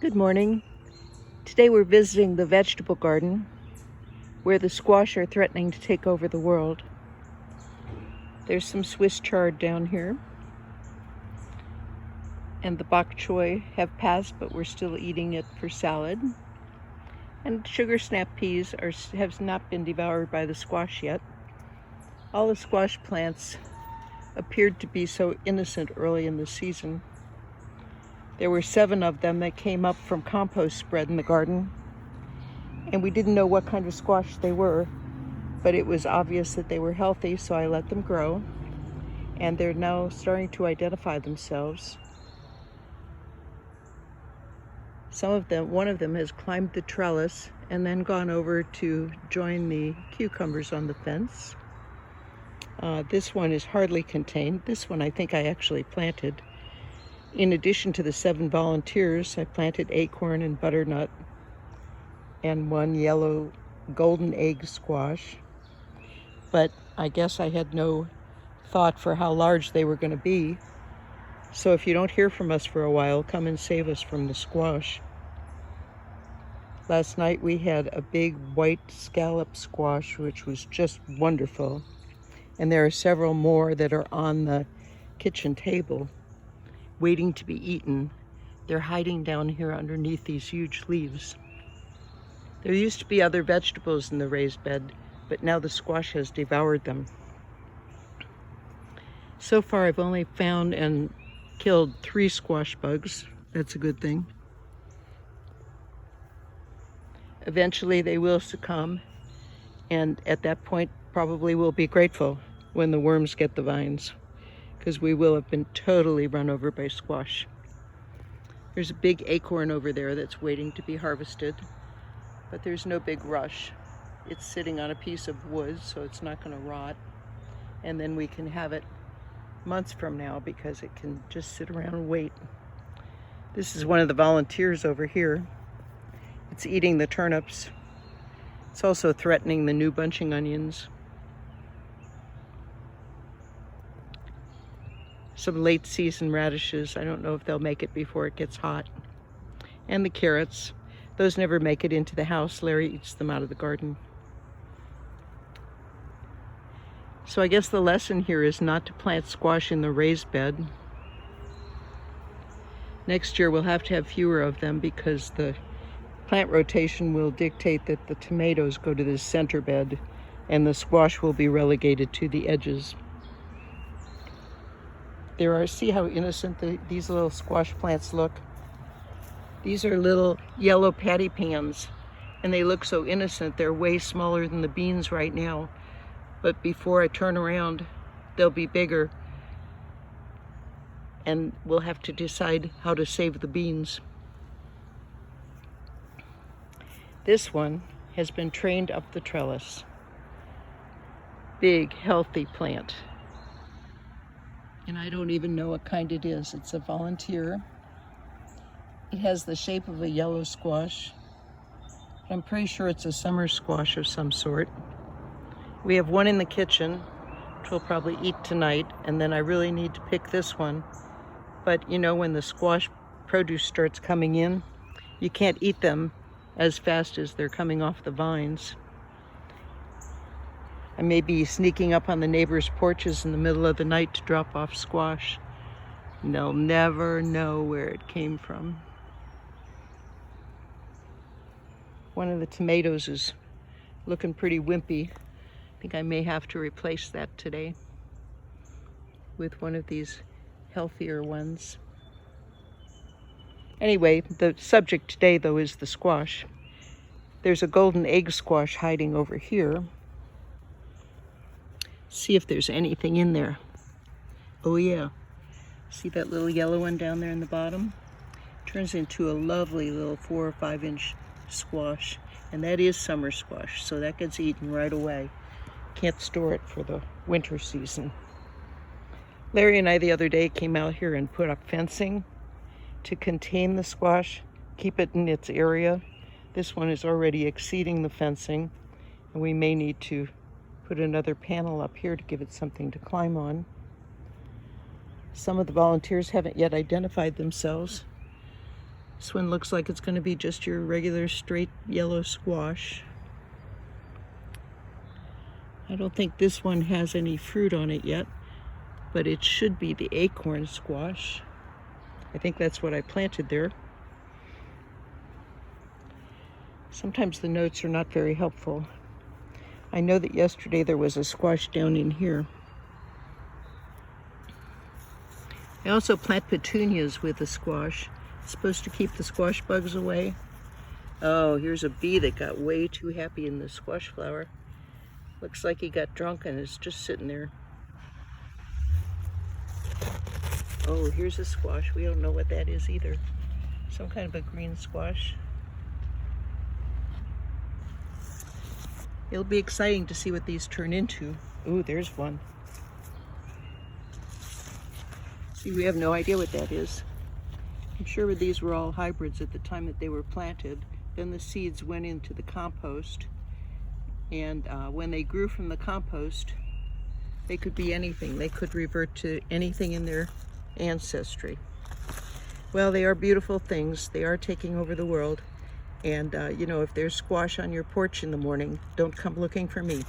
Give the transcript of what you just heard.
Good morning. Today we're visiting the vegetable garden where the squash are threatening to take over the world. There's some Swiss chard down here, and the bok choy have passed, but we're still eating it for salad. And sugar snap peas have not been devoured by the squash yet. All the squash plants appeared to be so innocent early in the season. There were 7 of them that came up from compost spread in the garden, and we didn't know what kind of squash they were, but it was obvious that they were healthy, so I let them grow, and they're now starting to identify themselves. One of them has climbed the trellis and then gone over to join the cucumbers on the fence. This one is hardly contained. This one I think I actually planted. In addition to the 7 volunteers, I planted acorn and butternut and 1 yellow golden egg squash. But I guess I had no thought for how large they were going to be. So if you don't hear from us for a while, come and save us from the squash. Last night we had a big white scallop squash, which was just wonderful. And there are several more that are on the kitchen table, waiting to be eaten. They're hiding down here underneath these huge leaves. There used to be other vegetables in the raised bed, but now the squash has devoured them. So far I've only found and killed 3 squash bugs. That's a good thing. Eventually they will succumb, and at that point probably we'll be grateful when the worms get the vines, because we will have been totally run over by squash. There's a big acorn over there that's waiting to be harvested, but there's no big rush. It's sitting on a piece of wood, so it's not going to rot, and then we can have it months from now because it can just sit around and wait. This is one of the volunteers over here. It's eating the turnips. It's also threatening the new bunching onions. Some late season radishes. I don't know if they'll make it before it gets hot. And the carrots. Those never make it into the house. Larry eats them out of the garden. So I guess the lesson here is not to plant squash in the raised bed. Next year we'll have to have fewer of them because the plant rotation will dictate that the tomatoes go to the center bed and the squash will be relegated to the edges. See how innocent these little squash plants look? These are little yellow patty pans, and they look so innocent. They're way smaller than the beans right now, but before I turn around, they'll be bigger, and we'll have to decide how to save the beans. This one has been trained up the trellis. Big, healthy plant. And I don't even know what kind it is. It's a volunteer. It has the shape of a yellow squash. I'm pretty sure it's a summer squash of some sort. We have one in the kitchen, which we'll probably eat tonight, and then I really need to pick this one. But you know, when the squash produce starts coming in, you can't eat them as fast as they're coming off the vines. I may be sneaking up on the neighbors' porches in the middle of the night to drop off squash, and they'll never know where it came from. One of the tomatoes is looking pretty wimpy. I think I may have to replace that today with one of these healthier ones. Anyway, the subject today, though, is the squash. There's a golden egg squash hiding over here. See if there's anything in there. Oh yeah. See that little yellow one down there in the bottom? Turns into a lovely little 4 or 5 inch squash. And that is summer squash, so that gets eaten right away. Can't store it for the winter season. Larry and I the other day came out here and put up fencing to contain the squash, keep it in its area. This one is already exceeding the fencing, and we may need to put another panel up here to give it something to climb on. Some of the volunteers haven't yet identified themselves, This one looks like it's going to be just your regular straight yellow squash. I don't think this one has any fruit on it yet, but it should be the acorn squash. I think that's what I planted there. Sometimes the notes are not very helpful. I know that yesterday there was a squash down in here. I also plant petunias with the squash. It's supposed to keep the squash bugs away. Oh, here's a bee that got way too happy in the squash flower. Looks like he got drunk and is just sitting there. Oh, here's a squash. We don't know what that is either. Some kind of a green squash. It'll be exciting to see what these turn into. Ooh, there's one. See, we have no idea what that is. I'm sure these were all hybrids at the time that they were planted. Then the seeds went into the compost. And when they grew from the compost, they could be anything. They could revert to anything in their ancestry. Well, they are beautiful things. They are taking over the world. And, you know, if there's squash on your porch in the morning, don't come looking for me.